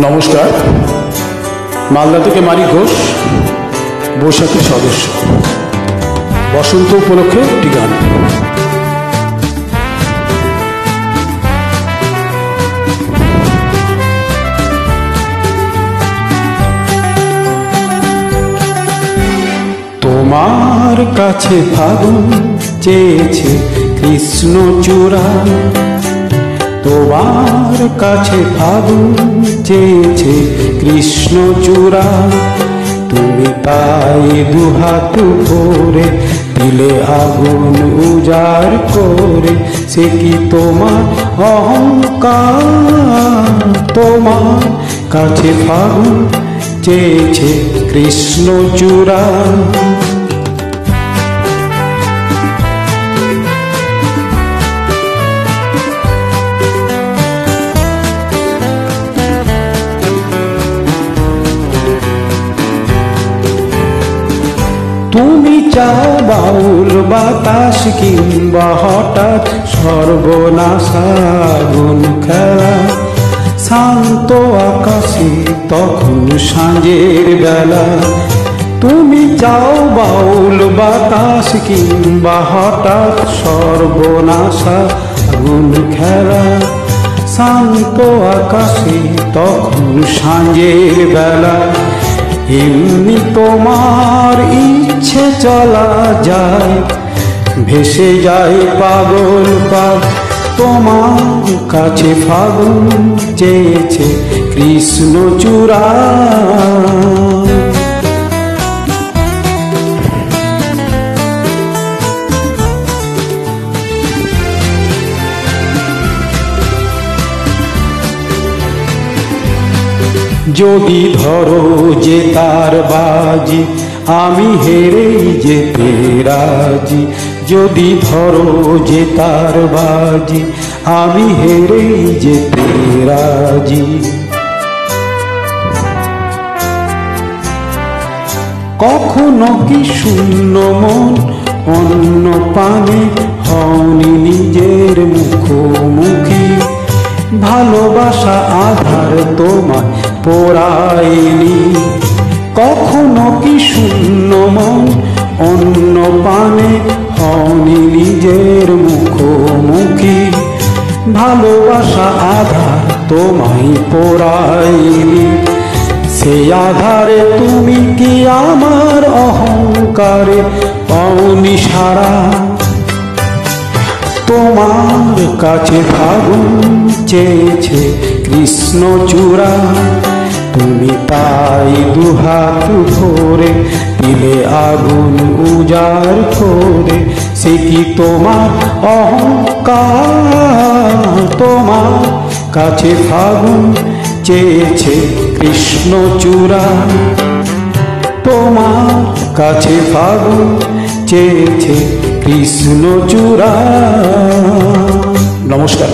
নমস্কার। মালদা থেকে মানিক ঘোষ, বৈশাখের সদস্য। বসন্ত উপলক্ষে একটি গান। তোমার কাছে ফাগুন চেয়েছে কৃষ্ণচূড়া, তোমার কাছে ফাগুন চেয়েছে কৃষ্ণচূড়া। তুমি তাই দুহাত ভরে দিলে আগুন উজাড় করে, সে কি তোমার অহংকার? তোমার কাছে ফাগুন চেয়েছে কৃষ্ণচূড়া। তুমি চাও বাউল বাতাস কিংবা হঠাৎ সর্বনাশা আগুন খেলা, শান্ত আকাশে তখন সাঁঝের বেলা। তুমি চাও বাউল বাতাস কিংবা হঠাৎ সর্বনাশা আগুন খেলা, শান্ত আকাশে তখন সাঁঝের বেলা। এমনি তোমার ইচ্ছে চলা যায়, ভেসে যায় পাগল পাগ। তোমার কাছে ফাগুন চেয়েছে কৃষ্ণচূড়া। যদি ধরো যে তার বাজি, আমি হেরেই যেতে রাজি। যদি ধরো যে তার বাজি, আমি হেরেই যেতে রাজি। কখনো কি শূন্য মন অন্য পানে হওনি নিজের মুখোমুখি? ভালোবাসা আধার তোমায় পোড়ায়নি। কখনো কি শূন্য মন অন্য পানে হওনি নিজের মুখোমুখি? ভালোবাসা আধার তোমায় পোড়ায়নি। সেই আধারে তুমি কি আমার অহংকারে পাওনি সারা? তোমার কাছে ফাগুন চেয়েছে কৃষ্ণচূড়া। তুমি তাই দুহাত ভরে দিলে আগুন উজাড় করে, সে কি তোমার অহংকার? তোমার কাছে ফাগুন চেয়েছে কৃষ্ণচূড়া। তোমার কাছে ফাগুন চেয়েছে কৃষ্ণচূড়া। নমস্কার।